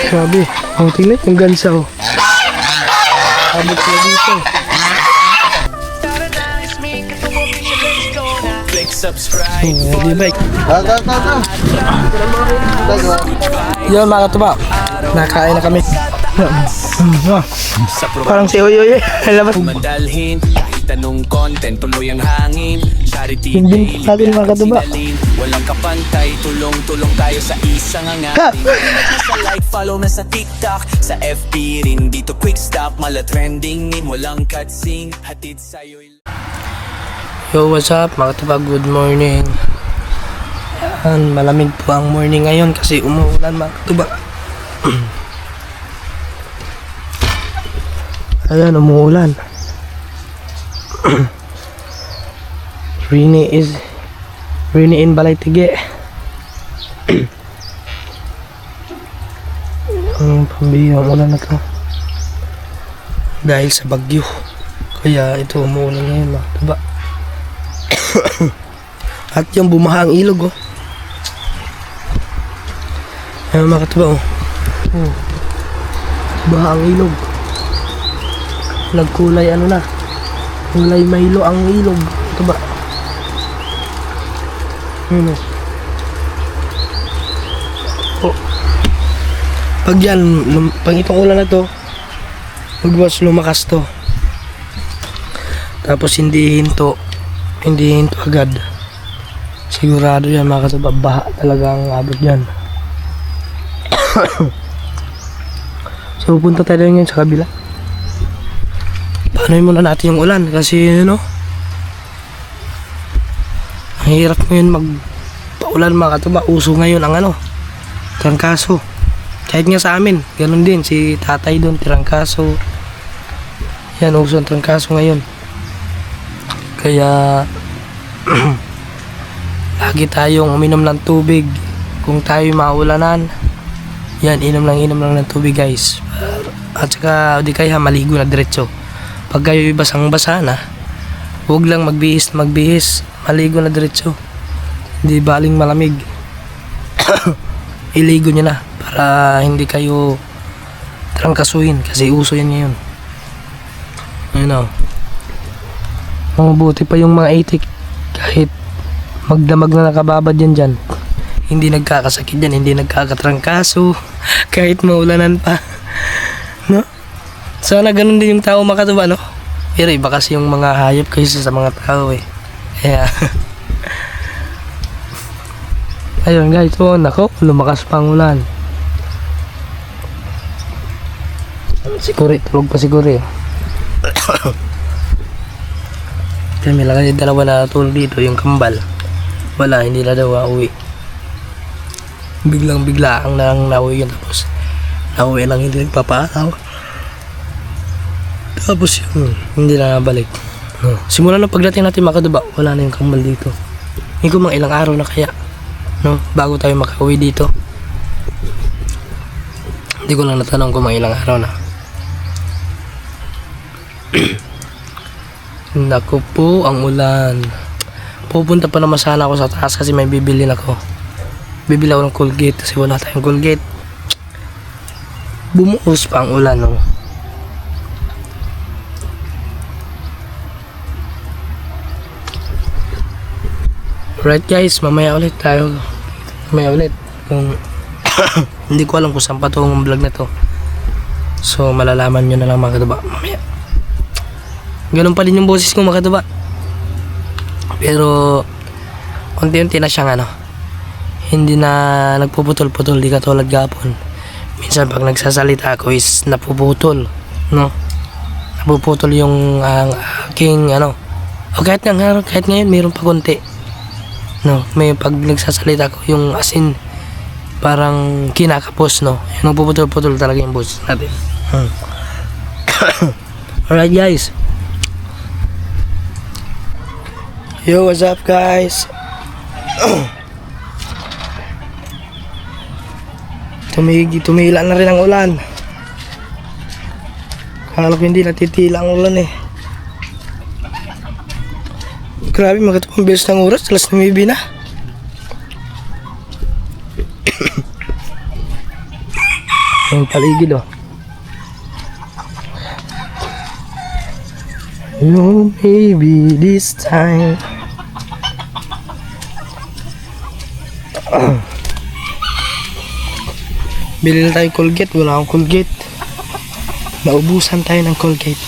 Grabe. Oh, tingnan yung gansa oh. Abot ko dito. Di ba? Yun mga katuba. Nakain na kami. Parang si Oyoy eh. Alam mo? Madalhin kahit anong content, tuloy ang hangin. Charity Hindi natin mga katuba. Walang kapantay, tulong-tulong tayo sa isang angatin. Sa like, follow na sa TikTok, sa FB rin dito quick stop. Mala trending, walang cutscene, hatid sa'yo. Yo, what's up mga katuba? Good morning. Yan, malamig po ang morning ngayon kasi umuulan mga katuba. Ayan, umuulan. Rainy in Balay-Tige. Ang pambihang ulan na to dahil sa bagyo, kaya ito umuulan ngayon mga katuba. At yung bumaha ang ilog oh. Ayan mga katuba oh. Baha ang ilog. Nagkulay ano na, kulay Milo ang ilog. Ito ba? Ano? Oh. Pag yan, pag itong ulan na to, magbukas lumakas to. Tapos hindi hinto agad. Sigurado yan mga katuba, baha talaga ang abot yan. So pupunta tayo ngayon sa kabila. Paanoy muna natin yung ulan kasi ano, ang hirap ngayon magpaulan mga katuba. Uso ngayon ang ano, trangkaso. Kahit nga sa amin, ganun din, si tatay doon, trangkaso. Yan, uso ang trangkaso ngayon. Kaya lagi tayong uminom ng tubig. Kung tayo maulanan, yan, inom lang ng tubig guys. At saka di kaya maligo na diretso. Pag kayo basang-basa na, huwag lang magbihis, maligo na diretso. Hindi baling malamig. Iligo nyo na para hindi kayo trangkasuhin kasi uso yan ngayon. Ayun o. Mabuti pa yung mga itik, kahit magdamag na nakababad yan dyan, hindi nagkakasakit yan, hindi nagkakatrangkaso kahit maulanan pa. No? Sana ganun din yung tao mga katuba, no? Pero iba kasi yung mga hayop kaysa sa mga tao eh. Kaya ayun guys, so nako, lumakas pa ang ulan. Siguro, tulog pa siguro eh. Kaya may lang dalawa na tulog dito, yung kambal. Wala, hindi na daw uuwi. Biglang ang nauwi yun, tapos nauwi lang, hindi nagpapaaraw. Tapos yun, hindi na nabalik. No. Simula ng pagdating natin mga katuba, wala na yung kambal dito. Hindi ko mga ilang araw na kaya, no, bago tayo makauwi dito. Hindi ko lang natanong kung mga ilang araw na. Naku po, ang ulan. Pupunta pa naman sana ako sa taas kasi may bibilin ako. Bibili ako ng Colgate kasi wala tayong Colgate. Bumuos pa ang ulan, no. Right guys, mamaya ulit tayo. Mamaya ulit. Kung hindi ko alam kung saan patungong vlog na to. So malalaman nyo na lang mga katuba mamaya. Ganun pa din yung boses ko mga katuba. Pero unti-unti na siyang ano, hindi na nagpuputol-putol, di katulad gapon. Minsan pag nagsasalita ako is napuputol, no? Napuputol yung aking ano. O kahit ngayon mayroon pa konti. No, may pag nagsasalita ko yung asin parang kinakapos, no. Yung nagpuputol-putol talaga yung boses natin. Alright guys. Yo, what's up guys? Tumila na rin ang ulan. Akala ko hindi natitila ang ulan eh. Grabe, magkatapang bilis ng oras, alas 9 na. Yung paligid oh. No, maybe this time. Bili na tayo Colgate, wala akong Colgate. Naubusan tayo ng Colgate.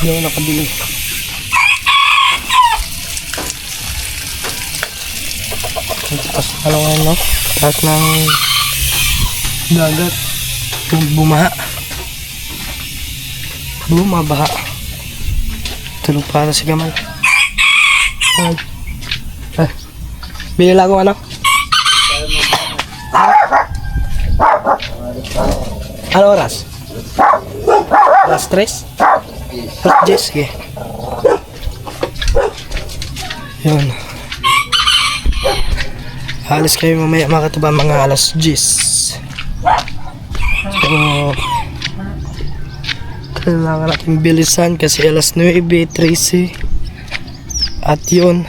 Hindi ako nakabili. Tapos ano nga no? Taas ng dagat. Bumaha. Bumabaha. Tulog para si Gamal. Bili lang ako ano? Ano oras? Alas 3? Alas 10, sige. Yun. Alis kayo mamaya mga katuba, mga alas 10. So, kailangan natin bilisan kasi alas 9:13. At yun,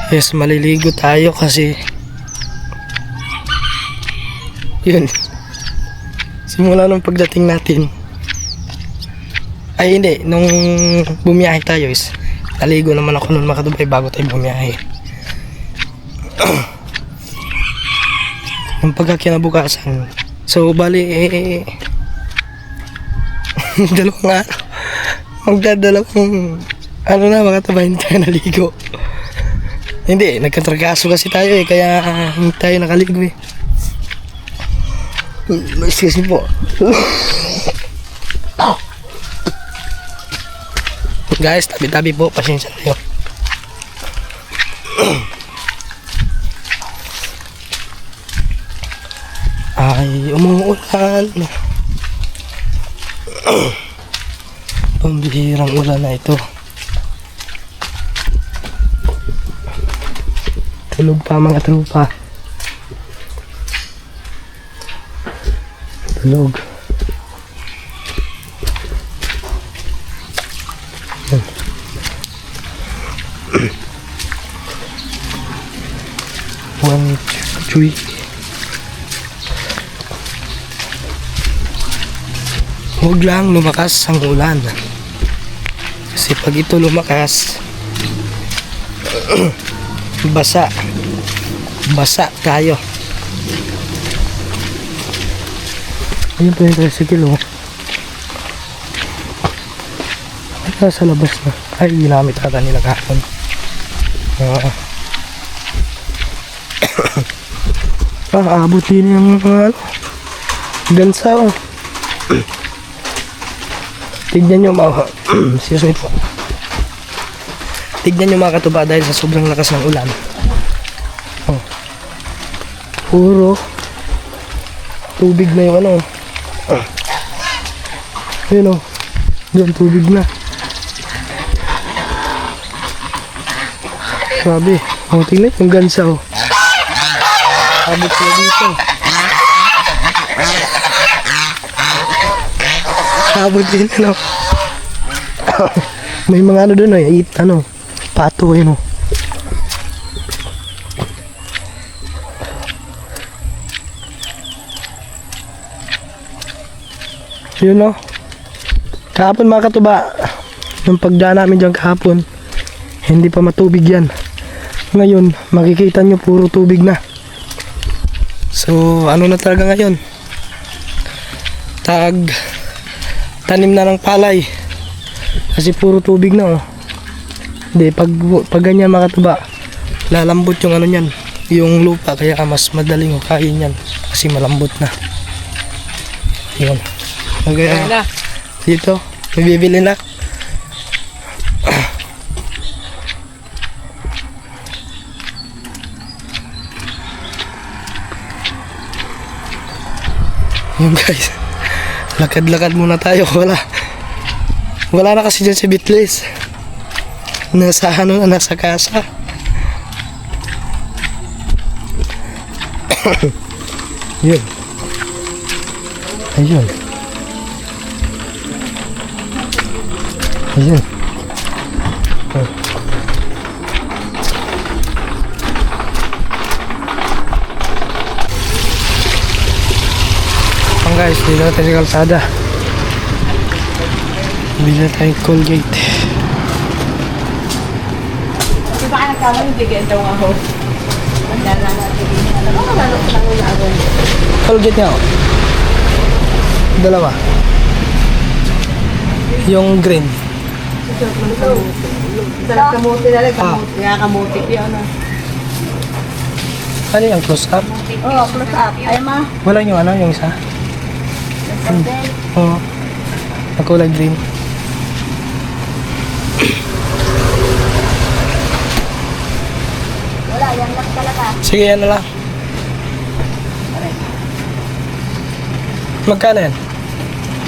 yes, maliligo tayo kasi yun, simula nung pagdating natin ay hindi, nung bumiyahe tayo is naligo naman ako nun mga katubay bago tayo bumiyahe. Yung pagkakinabukasan, so bali dalawang araw magdadalawang ano na mga katubay, hindi tayo naligo. Hindi, nagkatragaso kasi tayo kaya hindi tayo nakaligo excuse me po. Guys, tabi-tabi po, pasensya kayo. Ay, umuulan. Pambihirang ulan na ito. Tulog pa mga trupa. Tulog. One, two, three. Huwag lang lumakas ang ulan. Kasi pag ito lumakas, basa. Basa tayo. Ayun pa yung tricycle oh. Ay, nasa labas na. Ay, ginamit ata nila kahapon. Abot din yung gansa oh. Tignan nyo mga excuse me po. Tignan nyo mga katuba dahil sa sobrang lakas ng ulan. Oh. Puro tubig na yung ano. Ayun oh. Diyan tubig na. Grabe. Oh, tingnan yung gansa oh. Abot na dito. Abot din ano. May mga ano doon ano. Pato yun oh. Yun oh. Kahapon mga katuba, nung pagdaan namin dyan kahapon, hindi pa matubig yan. Ngayon, makikita nyo puro tubig na. So, ano na talaga ngayon? Tanim na ng palay. Kasi puro tubig na oh. Hindi, pag ganyan mga katuba, lalambot yung ano nyan, yung lupa, kaya mas madaling kain yan. Kasi malambot na. Yun. Kaya, dito, may bibili na. Yun guys, lakad-lakad muna tayo. Wala na kasi dyan si Bitlis. Nasa ano na, nasa kasa. Yun. Ayun. Ayun. Ayan guys, dito na tayo sa kalsada. Bili na tayong Colgate. Di ba ka nagkamali, bigyan daw ako. Ang dala natin. Alam mo, lalo ko lang yung ako. Colgate nga, oh. Dalawa. Yung green. Sarap kamuti na lang, kamuti. Kaya kamuti yun. Ano yung close up? Oo, close up. Ay ma. Wala yung ano, yung isa? Oo. Ang kulay green. Wala, yan lang talaga. Sige, yan na lang. Magkano yan?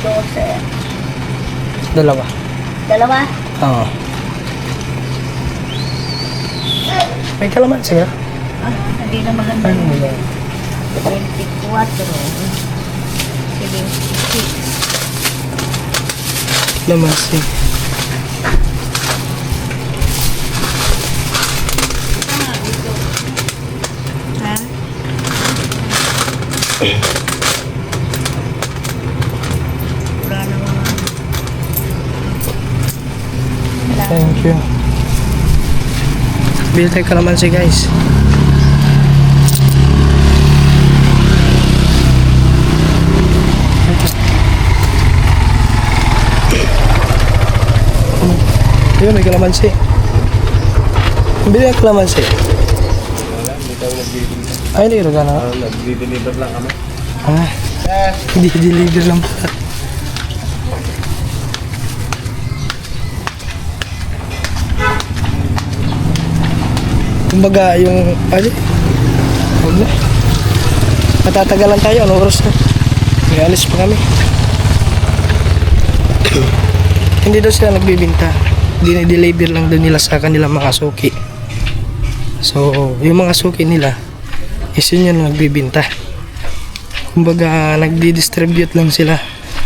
12. Dalawa. Dalawa? Oo. May kalamansi ha? Ah, hindi na maganda. Ano mo yan? 24. 76. Kalamansi. Ha? Wala naman. Thank you. Bili tayo kalamansi guys. Ayun, may kalamansi. Bili ang kalamansi. Ay, hindi ka na. Nag-deliver lang kami. Ah, hindi deliver lang pala. Kumbaga yung ay, huwag na. Matatagalan tayo, ano oras na? May alis pa kami. Hindi daw sila nagbibinta. Dinideliver lang daw nila sa kanilang mga suki. So, yung mga suki nila is yun yung nagbibinta. Kumbaga, nagdi-distribute lang sila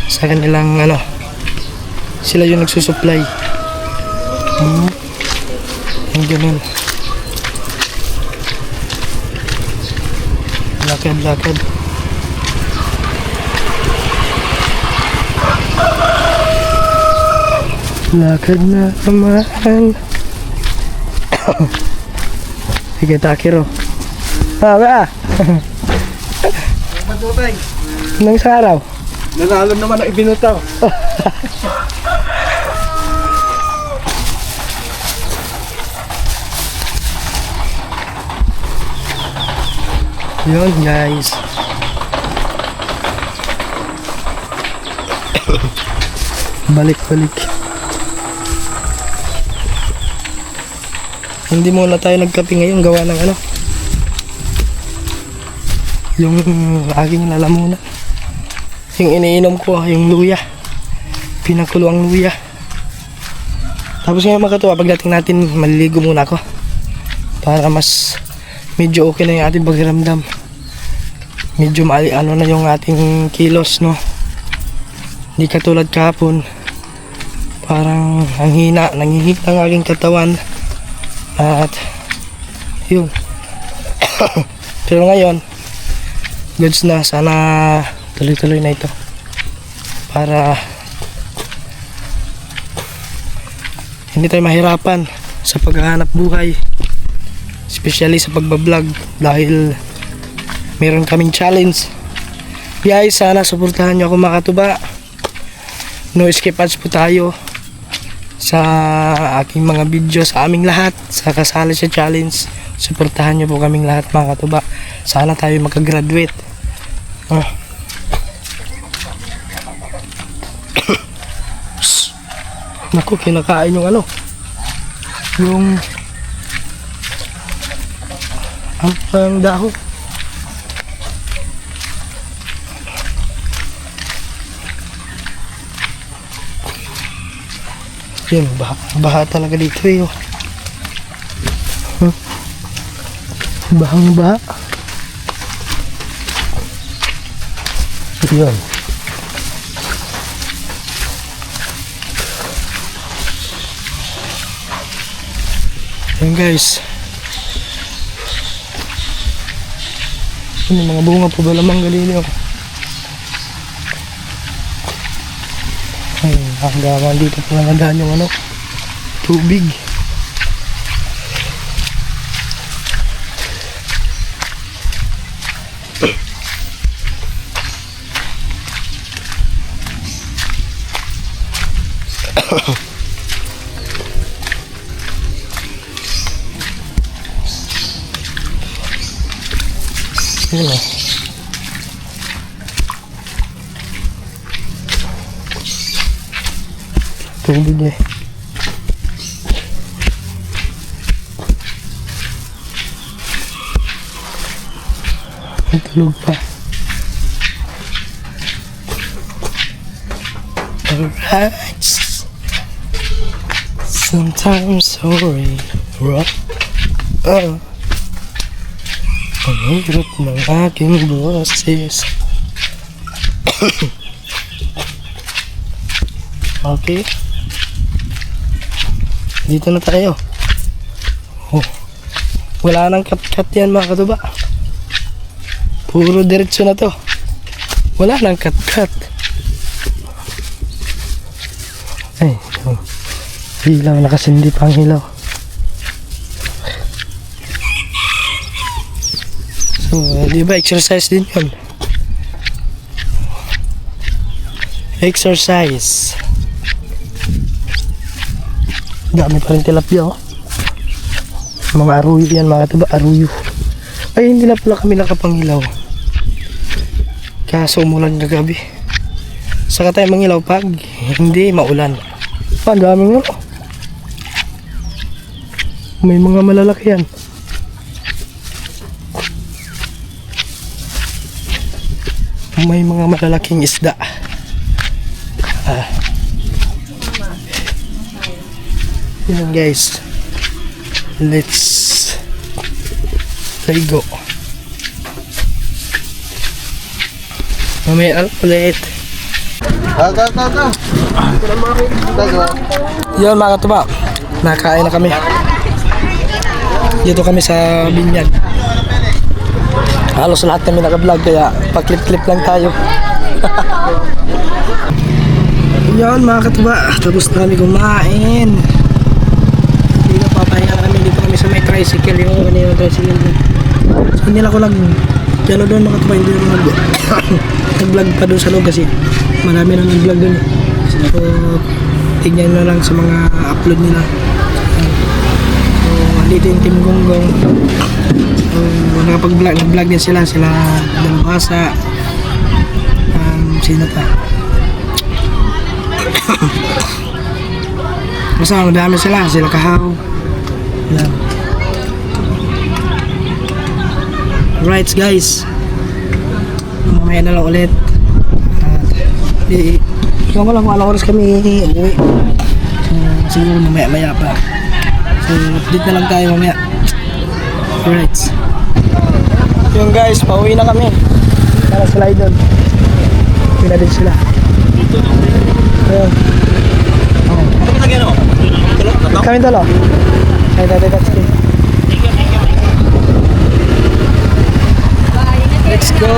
sa kanilang ano. Sila yung nagsusupply. Yung ganun. Lakad. Lakad na naman. Sige, Takiro. Ba? Matutay. Nang isang araw? Nanalo naman ang ibinutaw. Yun, guys. Balik. Hindi muna tayo nagkape ngayon, gawa ng ano. Yung aking lalamunan. Yung iniinom ko, yung luya. Pinakulo ang luya. Tapos ngayon makatuwa, pagdating natin, maliligo muna ako. Para mas medyo okay na yung ating pakiramdam. Medyo ano na yung ating kilos, no? Hindi katulad kahapon. Parang ang hina, nanghihina ang aking katawan. At yun. Pero ngayon, goods na. Sana tuloy-tuloy na ito. Para hindi tayo mahirapan sa paghahanap buhay. Especially sa pagbablog. Dahil meron kaming challenge. Guys, sana suportahan nyo ako makatuba. No escape ads po tayo sa aking mga video, sa aming lahat, sa kasali sa challenge. Suportahan nyo po kaming lahat mga katuba. Sana tayo makagraduate. Naku, kinakain yung ano, yung ang dahon. Yun, baha talaga dito eh. Oh. Bahang baha. Yun. Yun guys. Yun, mga bunga po ba lamang galili oh. Hanggang dito po namadaan yung ano, tubig. Yun o. Tubig eh. May tulog pa. Alright. Sometimes sorry. Rock. Ang hirap ng aking boses. Okay. Dito na tayo. Oh. Wala nang cut-cut yan mga katuba. Puro diretso na to. Wala nang cut-cut. Ay, oh. Hilaw, nakasindi pa ang hilaw. So, di ba exercise din yun? Exercise. Dami pa rin tilapia oh. Mga aruyo yan mga katuba, aruyo. Ay, hindi na pala kami nakapangilaw. Kaso umulan kagabi. Saka tayo mangilaw pag hindi maulan. Ang daming ano. May mga malalaki yan. May mga malalaking isda. Yan guys. Let's go. Mamaya ulit. Yun mga katuba, nakain na kami. Dito kami sa binyag. Halos lahat kami naka-vlog kaya pa-clip-clip lang tayo. Yun mga katuba, tapos na kami kumain. Hindi na papahinga na kami. Dito kami sa may tricycle. Yung kanina tricycle doon. So hindi na ako nag-jalo doon mga katuba. Hindi na nag-vlog pa doon sa loob kasi marami na nag-vlog doon. So tignan na lang sa mga upload nila. So dito yung Team Gonggong. So nakapag-vlog, nag-vlog din sila. Sila Dalubhasa. Sino pa? Basta madami sila Kahaw. Yan. Right guys, mamaya na lang ulit. Ikaw ko lang kung anong oras kami uwi. So siguro mamaya pa. So update na lang tayo mamaya. Right. Yung guys, pauwi na kami. Para slide doon. Pina din sila. Ayun. Kami dalo. Ay, that's it. Let's go.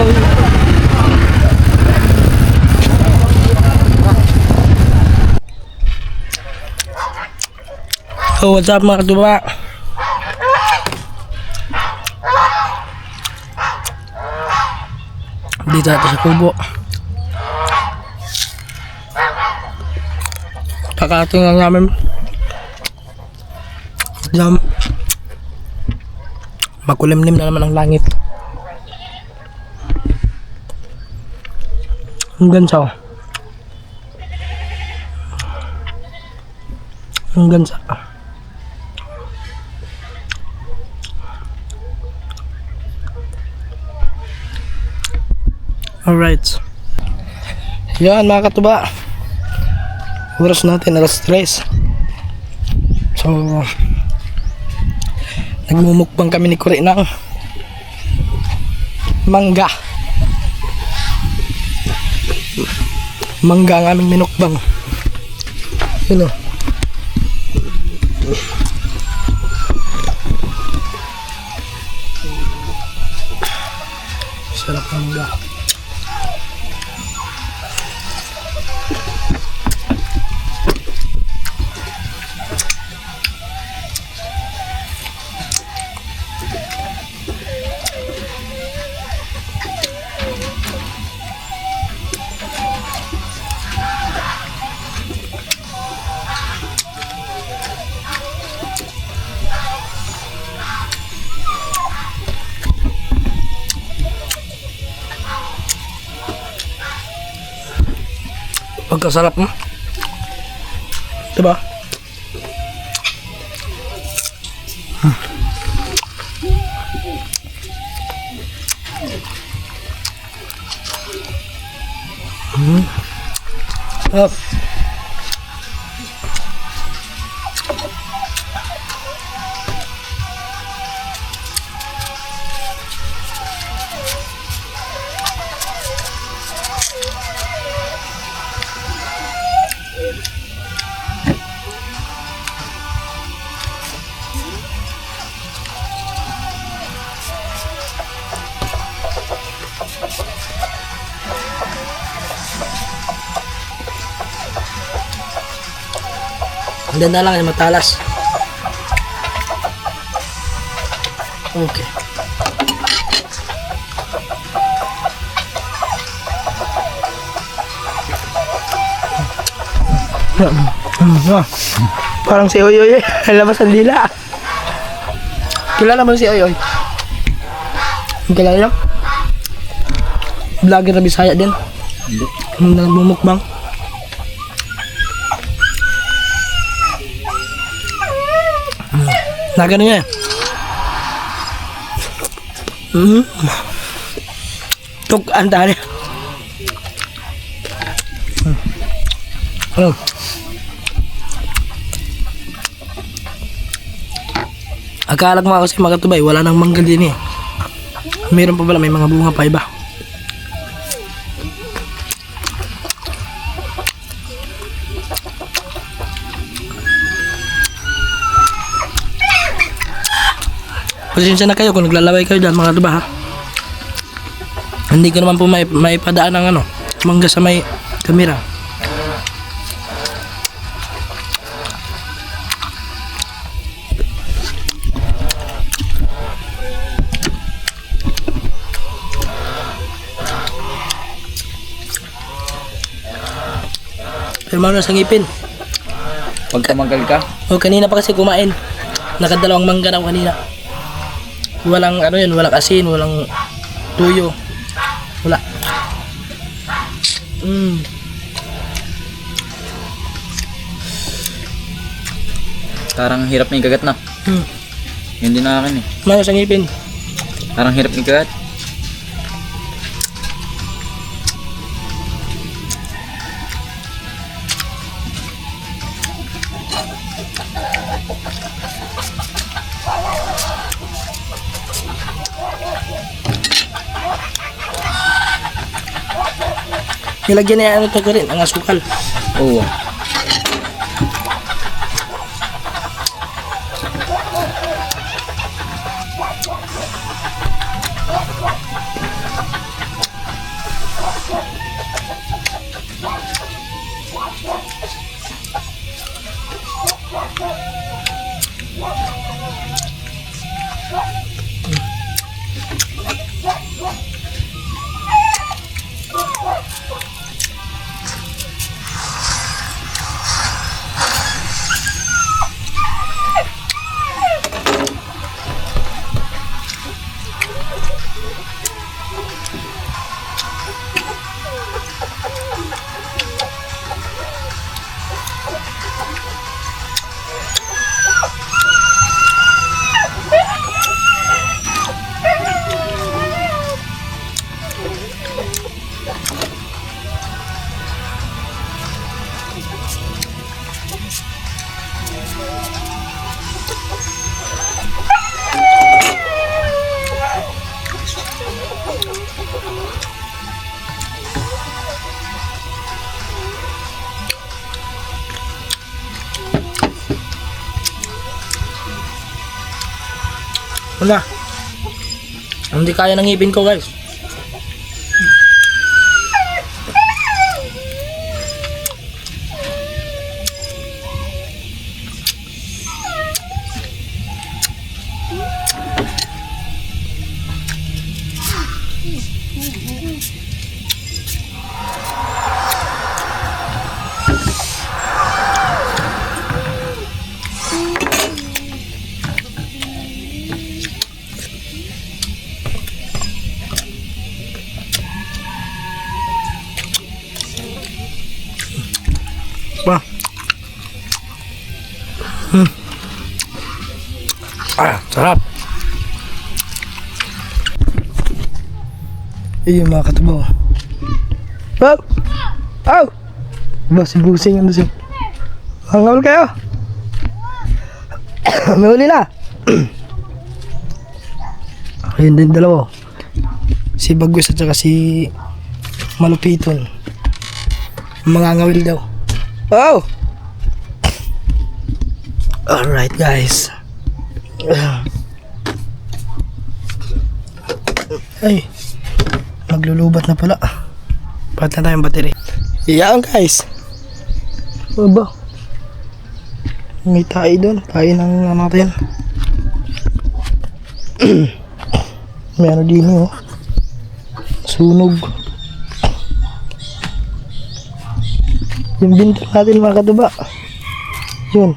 So, what's up mga katuba? Dito natin sa kubo. Kakating lang namin jam. Makulimlim na naman ang langit. Hanggang sa alright. Yan mga katuba, oras natin alas 3. So nagmumukbang kami ni Kuri ng mangga ang aming minukbang. Yun o. Sarap mangga. Pagkasarap mo. Diba? Sarap. Handa na lang, matalas. Okay. Parang si Oyoy eh. Labas ang dila. Kilala mo si Oyoy? Kilala niyo? Vlogger na Bisaya din. Hindi. Nagbumukbang. Nagano niya. Tuk antara. Akala ko nga kasi Makatubay, wala nang mangga din eh. Meron pa pala, may mga bunga pa iba. Pasensya na kayo kung naglalaway kayo dyan mga tuba ha. Hindi ko naman po maipadaan ng ano, mangga sa may kamera. Pero mano sa ngipin. Pag tumanggal ka, O kanina pa kasi kumain. Nakadalawang mangga na ako kanina. Walang ano yun, walang asin, walang tuyo. Wala. parang hirap na yung kagat na. Yun din na akin eh. Mano sa ngipin. Parang hirap yung kagat. Nilagyan niya ano to rin, ang asukal. Oo. Wala. Hindi kaya ng ngipin ko guys. Sarap. Iyo mga katubaw. Wow! Wow! Ba, si Busing ano siya? Hangawal kayo! May huli na! Ayun din dalawa. Si Bagus at saka si Malupiton. Mga ngawil daw. Wow! Alright guys. Ay, maglulubat na pala. Palit na tayong battery. Iyaan guys. Aba, may tayo doon. Tayo ng ano natin. May ano din oh. Sunog. Yung binto natin mga katuba. Yun.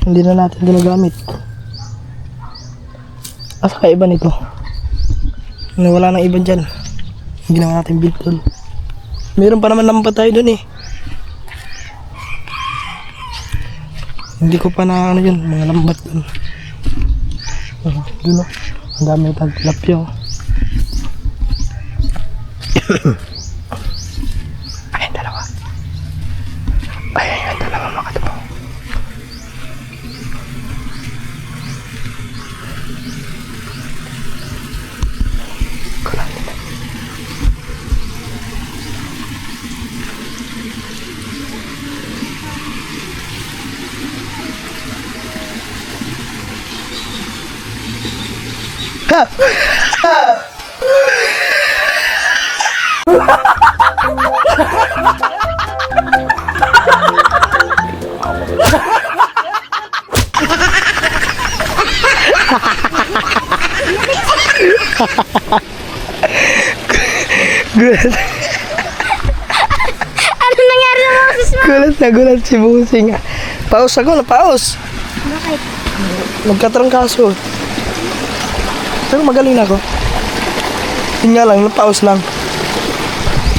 Hindi na natin ginagamit. Asa ka iba nito? Wala nang iba dyan. Ginawa natin bintol. Meron pa naman lampa tayo dun eh. Hindi ko pa na ano yun, mga lambat dun. Dun o. Ang dami tayong tilapia o. Ayun dalawa. Ayun dalawa mga katubaw. Gulat. Ano nangyari sa boses mo? Gulat si Busing. Paus ako, napaus. Bakit? Nagkatrangkaso. Pero magaling na ako. Yun nga lang, napaus lang.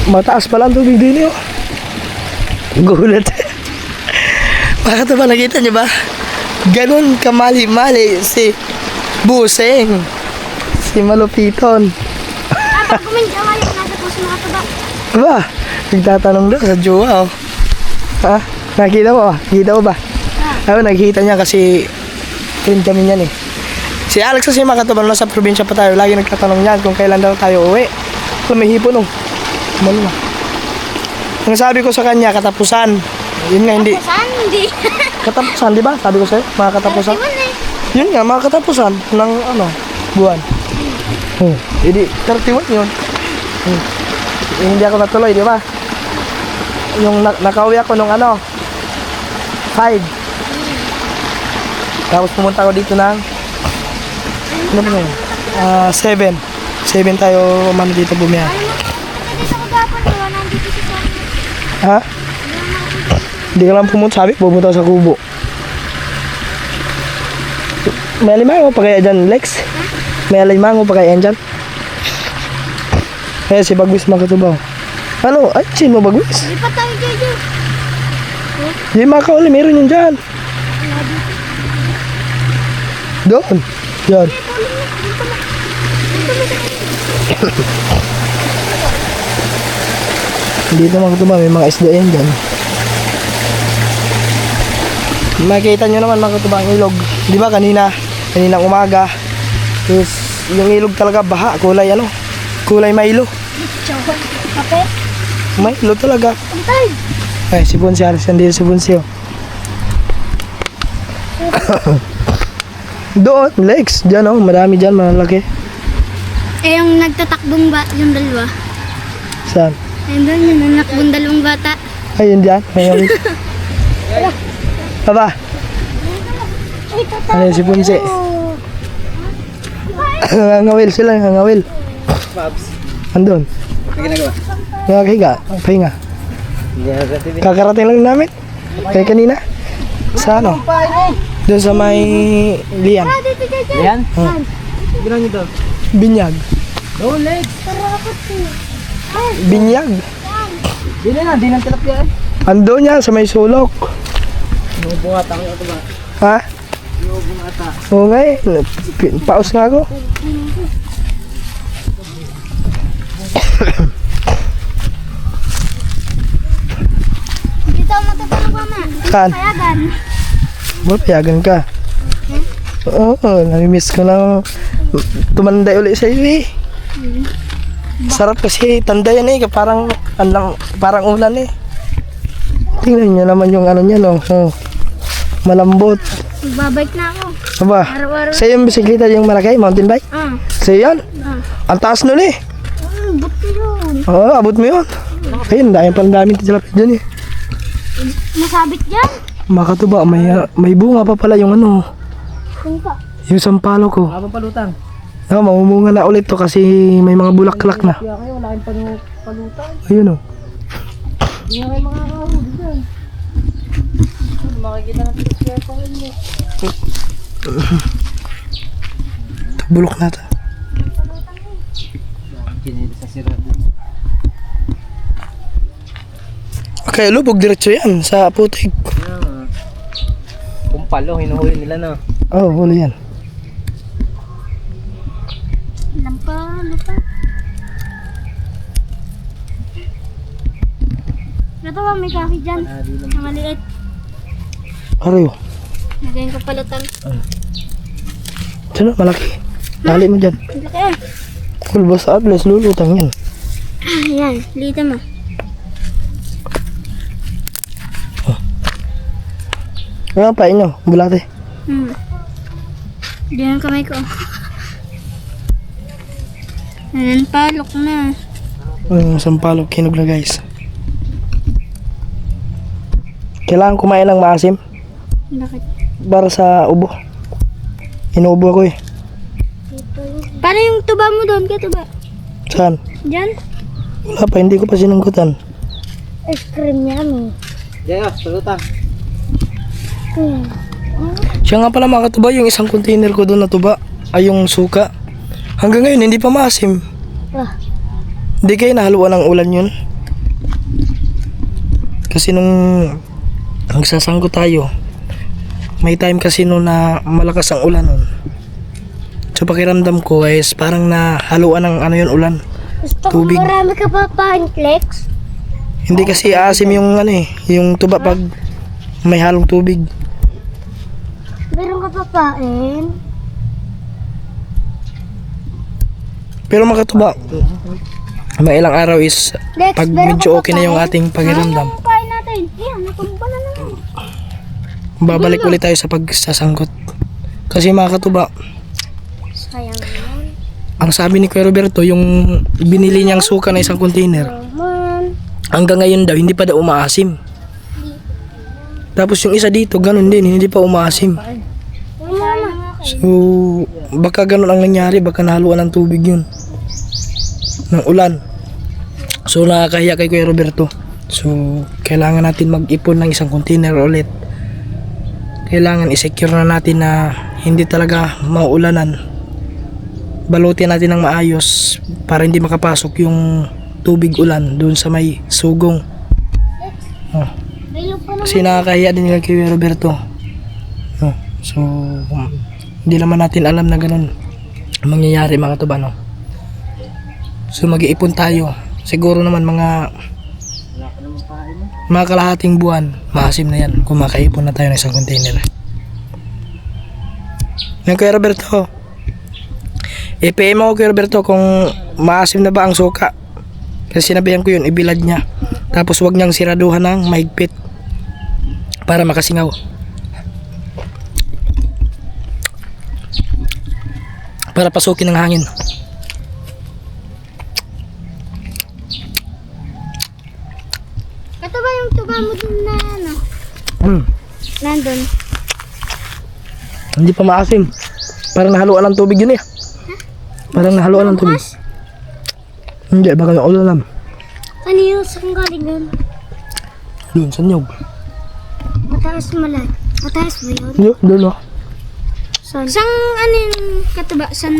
Mataas pala ang tubig din yun. Gulat. Bakit ba nakita niyo ba? Ganon kamali-mali si Busing. Si Malupiton. Pag kumindawal, nasa puso mga tuba. Aba, nagtatanong doon sa jowa oh. Ha? Nakita mo ba? Nakita mo ba? Ako nakikita niya kasi friend kami niyan eh. Si Alex kasi makatuban na sa probinsya pa tayo. Lagi nagtatanong niyan kung kailan daw tayo uwi. Kung may hipon oh. Kumano na. Ang sabi ko sa kanya, katapusan. Yun nga hindi. Saan? Hindi. Katapusan, di ba? Sabi ko sa'yo, mga katapusan. Iwan eh. Yun nga, mga katapusan ng ano, buwan. Hindi, 31 yun. Hindi ako natuloy, di ba? Yung nakauwi ako nung ano, 5. Tapos pumunta ako dito ng ano ba yun? 7. 7 tayo man dito bumiyahe. Alam mo, dito ko dapat iwan nandito si Sonia. Ha? Hindi ka lang pumunta, sabi, pumunta ako sa kubo. May alimango pa kaya dyan, Lex? May alimango pa kaya dyan? Eh, si Bagwis makatubaw. Ano? Ay, sin mo Bagwis? Di pa tayo dito. Di makauli, meron yun dyan. Doon. Yan. Dito makatubaw, may mga isda yan dyan. Makikita nyo naman makatubaw ang ilog. Di ba kaninang umaga. Tapos yung ilog talaga baha, kulay ano? Kulay Milo. Chowan. Kape. Milo talaga. Antay. Ay, si Bunsi, alas yan dito si Bunsi oh. Doon, Lex, dyan oh, marami dyan, malaki. Eh, yung nagtatakbong yung dalawa. Saan? Ayun doon, yung nanakbong dalawang bata. Ay, yun dyan, mayroon. Baba. Ay, si Bunsi. Hangawil sila, hangawil. Andun. Ano ginagawa? Nakahiga, pahinga. Kakarating lang namin. Kaya kanina. Sa ano? Doon sa may liyan. Yan? Gano'n nyo daw? Binyag. No, Lex. Binyag. Di na, di nang tilapia eh. Andun yan sa may sulok. Inuubo ata ko ito ba? Ha? Inuubo ata. Oo nga eh. Paus nga ako. Dito matutulog mama. Saan? Payagan. Ba't payagan ka? Oo, namimiss ko lang tumanday ulit sa iyo eh. Sarap kasi tanda yan eh, parang ulan eh. Tingnan niyo naman yung ano niya no. Oh. Malambot. Magbabike na ako. Aba, Araw-araw. sa yung bisikleta yung malaki, mountain bike? Sa yan? Ang taas nun eh. Buti yun. Oo, abot mo yun. Ayun, daming tilapia dyan eh. Masabit dyan. Makatuba, may bunga pa pala yung ano. Sungka. Yung sampalo ko. Habang palutang. Oo, mamumunga na ulit to kasi may mga bulaklak na. Kaya kayo, wala kayong palutang. Ayun oh. Hindi nga kayo makakahuli dyan. Makikita natin kaya pa rin mo. Bulok na to. Kinili sa sirado. Okay, lubog diretso yan sa putik. Kung palo, hinuhuli nila na. Oo, huli yan. Lampa. Ito ba may kaki dyan? Na maliit. Arayo. Nagayin ko palutang. Diyan na, malaki. Dali mo dyan. Hindi ka eh. Kulbos atlas, lulutang yan. Ayan, lita mo. Ano ang pain nyo? Bulate. Diyan ang kamay ko. Ayan, palok na. Sampalok, kinog na guys. Kailangan kumain ng maasim Bakit? para sa ubo. Inuubo ako eh. Paano yung tuba mo doon? Kaya tuba? Saan? Diyan? Wala pa, hindi ko pa sinunggutan. Ice cream yan Yeah, palutang. Siya nga pala mga katuba, yung isang container ko doon na tuba ay yung suka. Hanggang ngayon hindi pa maasim. Hindi kayo nahaluan ng ulan yun. Kasi nung nagsasanggo tayo, may time kasi nung na malakas ang ulan nun. So pakiramdam ko guys, parang nahaluan ng ano yun ulan. Gusto Tubig. ko marami ka pa pancakes. Hindi kasi asim yung ano eh, yung tuba pag may halong tubig. Meron ka pa pain? Pero makatuba, mga ilang araw is Lex, pag meron medyo ka pa okay na yung pain? ating pakiramdam, Yung pain natin. Yan, natumba na naman. babalik ulit tayo sa pagsasangkot. Kasi mga katuba, Sayang naman. ang sabi ni Kuya Roberto, yung binili niyang suka na isang container, hanggang ngayon daw, hindi pa daw umaasim. Tapos yung isa dito, ganun din, hindi pa umaasim. So, baka ganun ang nangyari, baka nahaluan ng tubig yun. Ng ulan. So, nakakahiya kay Kuya Roberto. So, kailangan natin mag-ipon ng isang container ulit. Kailangan i-secure na natin na hindi talaga mauulanan. Balutin natin ng maayos para hindi makapasok yung tubig ulan doon sa may sugong. Oh. Kasi nakakahiya din kay Kuya Roberto. Oh. So, hindi naman natin alam na ganun ang mangyayari mga tuba, no? So, mag-iipon tayo. Siguro naman mga kalahating buwan, maasim na yan kung makaipon na tayo ng isang container. Yan Kuya Roberto. I-PM ako Kuya Roberto kung maasim na ba ang suka. Kasi sinabihan ko yun, ibilad niya. Tapos wag niyang siraduhan ng mahigpit para makasingaw. Para pasukin ng hangin. Ito ba yung tuba mo dun na ano? Nandun. Hindi pa maasim. Parang nahaluan ng tubig yun eh. Parang nahaluan ng tubig. Bukas? Hindi, baka yung ulan lang. Ano yung saan galing dun? Doon, sa nyog. Mataas malay. Mataas ba yun? Doon, doon oh. Saan? Saan ano yung katuba? Saan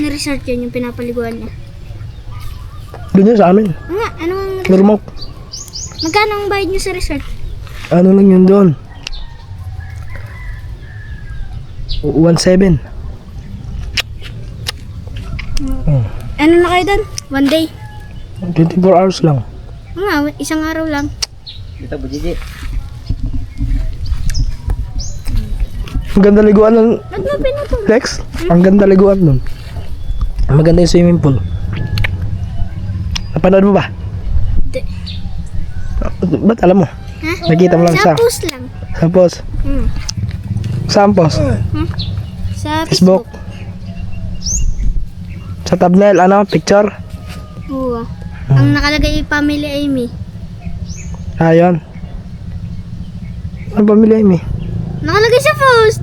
research yun yung pinapaliguan niya? Doon yun sa amin. Nga, anong... Normal. Magkano ang bayad niyo sa resort? Ano lang yun doon? 1.7. Ano na kayo doon? One day? 24 hours lang. Nga, isang araw lang. Dito po, Gigi. Ang ganda liguan nun, Nagmapin na to. Lex. Ang ganda liguan nun. Maganda yung swimming pool. Napanood mo ba? Hindi. Ba't alam mo? Ha? Nakita mo lang Sa sa post lang. sa post. Hmm. Saan post? Sa Facebook. Sa thumbnail, ano, picture? Oo. Ang nakalagay Family Amy. Ayun. Ano pamilya mo? Nakalagay sa post.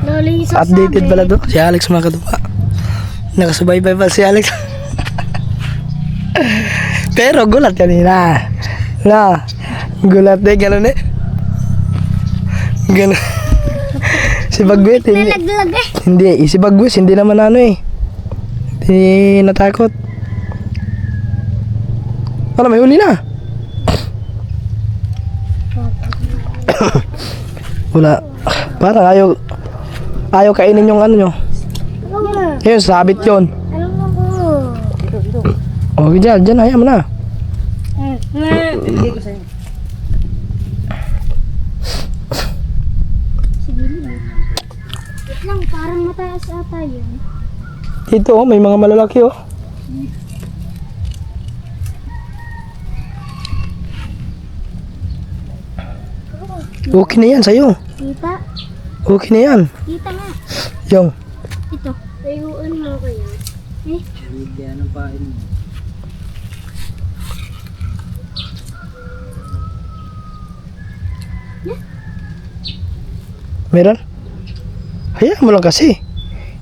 Lolo yung sasabi. Updated pala to. Si Alex mga katupa. Nakasubaybay pa si Alex. Pero gulat kanina. Na. Gulat eh. Ganun eh. Ganun. Si Bagwit hindi. Nalaglag eh. Hindi. Si Bagwit hindi naman ano eh. Hindi natakot. Ano may huli na? Wala. Parang ayaw kainin yung ano nyo. Yun, sabit yun. Alam mo ko. Okay, dyan, hayaan mo na. Bigay ko sa'yo. Sige lang. Wait lang, parang mataas ata yun. Dito, oh, may mga malalaki, oh. Okay na yan sa'yo. Kita? Okay na yan. Kita nga. Yung, Ito. Layuan mo kaya. Eh, Bigyan ng pain mo. meron? Hayaan mo lang kasi.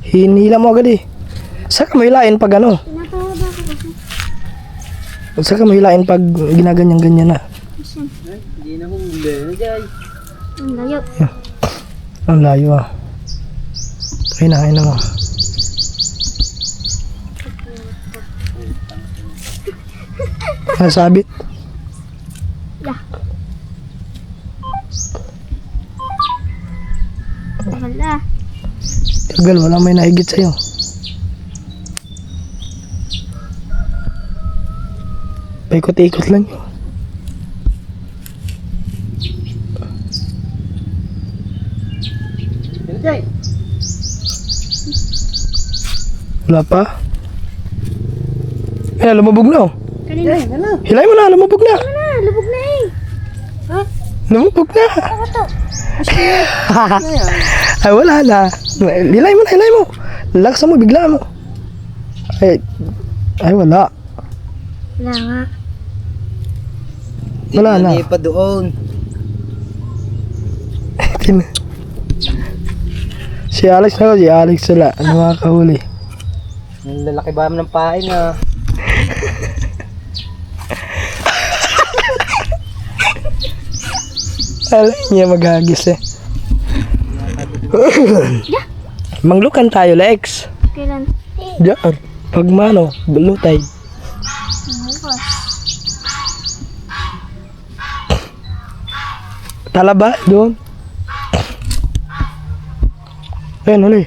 Hinila mo agad eh. Saka mo hilain pag ano. tinatawa ba ako kasi? Saka mo hilain pag ginaganyan-ganyan na. Asan? Hindi na huli. Ano, Jay? Ang layo. Ang layo ah. Ayun na mo. Nasabit. Wala. Tagal, wala may nahigit sa'yo. Paikot-ikot lang yun. Ano, Jay? Wala pa. Ay, lumabog na oh. Kanina. Jay, ano? Hilay mo na, lumabog na. Ah, lubog na eh. Lumabog na. Ako to. Ay, wala na. Hilay mo na, hilay mo. Laksa mo, bigla mo. Ay, wala. Wala nga. Wala na. Hindi pa doon. Si Alex na si Alex sila. Ano mga kahuli? Ang lalaki ba ng pain ah. Alam niya maghagis eh. Manglukan tayo, Lex. Kailan? Diyan. Pag mano, lutay. Bukas. Talaba, doon. Ayun, huli.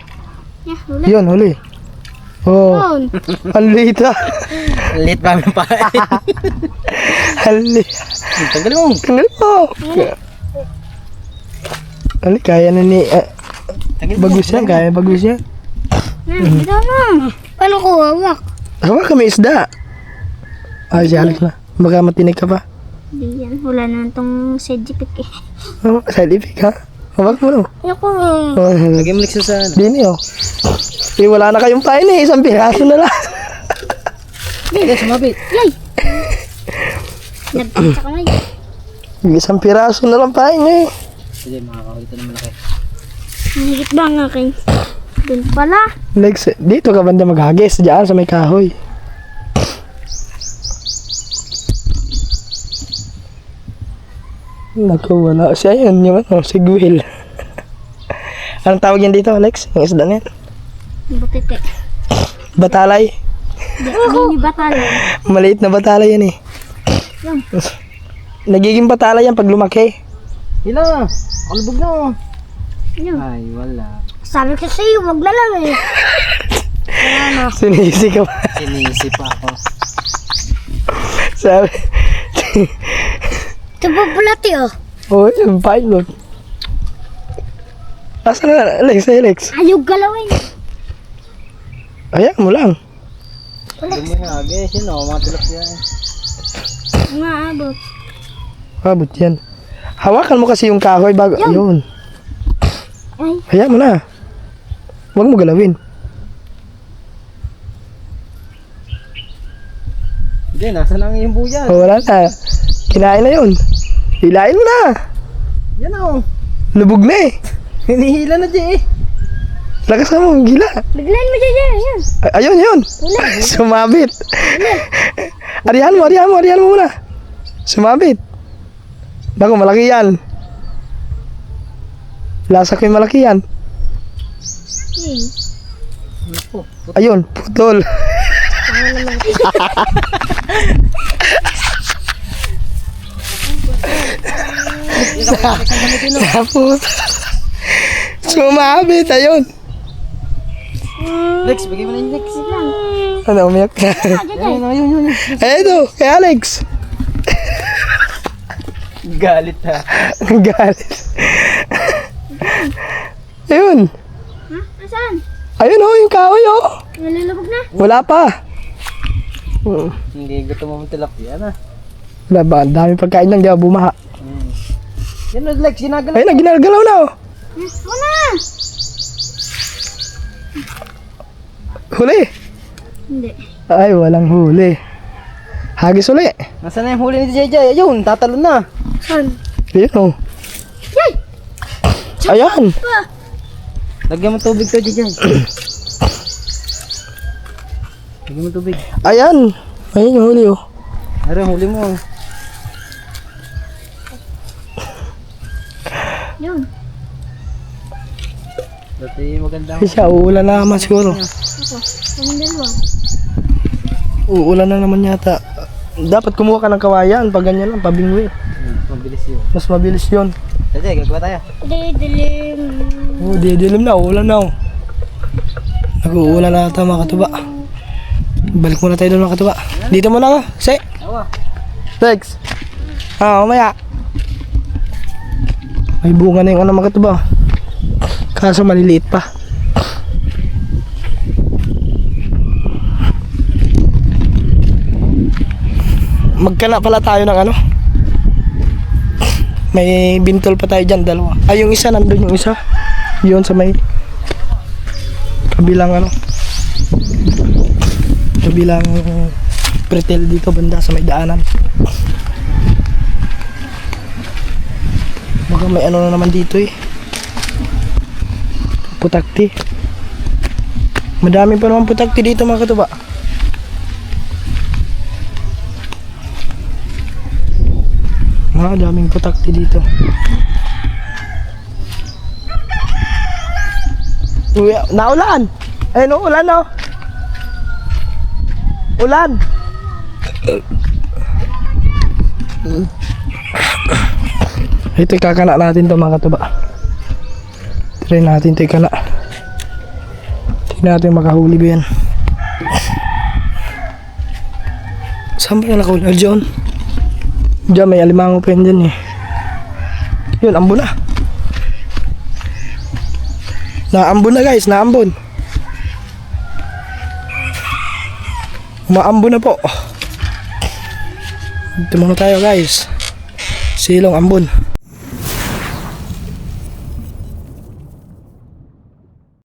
Yeah, wala. Yun, huli. Oh, Doon. ang liit ah. Late pa ng pain. Ang liit. Tanggalin mo. Tanggal mo. Ali, kaya na ni... bagus yan, kaya bagus yan. Ito na. Paano ko hawak? Hawa kami isda. Ay, si Alex na. Baka matinig ka pa. Hindi yan. Wala na itong sedjipik eh. Oh, side effect ha. Hawak mo no. Ayoko. Oh, Lagyan mo Lex sa ano. Dini oh. Eh, wala na kayong pain eh. Isang piraso na lang. Hindi, sumabit. Yay! Nagpit sa kamay. Isang piraso na lang pain eh. Sige, makakahuli ito ng malaki. Mahigit ba ang akin? Doon pala. Lex, dito ka banda maghagis. Diyan sa may kahoy. Naku, wala. Si ayun, yung ano, si Gwil. Anong tawag yan dito, Alex? Yung isda na yan? Butite. Batalay. Mini batalyon. Maliit na batalay yan eh. Yan. nagiging patala yan pag lumaki. Hila! Kalubog na oh. Yun. Ay, wala. Sabi ko sa'yo, wag na lang eh. Sinisi ka pa. Sinisip ako. Sabi. Ito bubulati oh. Oh, yung pilot. Asa na, Alex? Ayaw galawin. Ayan mo lang. Dumihagis yun oh, mga tilapia eh. Nga abot. Abot yan. Hawakan mo kasi yung kahoy bago. Ayun. Ay. Ayan mo na. Huwag mo galawin. Hindi, nasa lang yung buya. Oh, wala na. Kinain na yun. Hilain mo na. Yan oh. Lubog na eh. Hinihila na dyan eh. Lakas ka mo, gila. Biglayin mo dyan yan. Ayun, yun. Sumabit. Arihan mo muna. Sumabit. Bago, malaki yan. Lasa ko yung malaki yan. Ayun, putol. Tapos, sumabit, ayun. Lex, bigay mo na yung Lex. Ano, umiyak ka? Ayun. Eh, ito, kay Alex. Galit ha. Galit. Ayun. Ha? Nasaan? Ayun oh, yung kahoy oh. Nalulubog na? Wala pa. Hindi gusto mo tilapia na. Wala ba? Ang dami pagkain lang, di ba bumaha. Yan o Lex, ginagalaw. Ayun na, ginagalaw na oh. Wala! Huli. Hindi. Ay, walang huli. Hagis uli. Nasaan na yung huli ni JJ? Ayun, tatalon na. Saan? Ayun oh. Yay! Ayan. Lagyan mo tubig to JJ. Lagyan mo tubig. Ayan. Ayun yung huli oh. Ayun, huli mo. Yun. Dati maganda. Kasi siya, uulan na naman siguro. Ako. Kaming dalawa. Uulan na naman yata. Dapat kumuha ka ng kawayan pag ganyan lang, pabingwi. Mabilis yun. Mas mabilis yun. JJ, gagawa tayo. Didilim. Oh, didilim na, uulan na oh. Nag-uulan na ata mga katuba. Balik muna tayo doon mga katuba. Dito muna ka, say. Awa. Lex. Mamaya. May bunga na yung ano mga katuba. Kaso maliliit pa. Magkana pala tayo ng ano. May bintol pa tayo dyan, dalawa. Ay, yung isa, nandun yung isa. Yun sa may kabilang ano. Kabilang pretel dito banda sa may daanan. Baka may ano na naman dito eh. Putakti. Madami pa naman putakti dito mga katuba. Daming putakti dito. Uy, naulan. Eh no, ulan no. Ulan. Ito kakana natin to mga katuba. Try natin ito ikana. Tingnan natin makahuli ba yan. Saan ba yan nakahuli? Diyan. Diyan may alimango pa yan dyan eh. Yun, ambon na. Naambon na guys, naambon. Umaambon na po. Dito muna tayo guys. Silong ambon.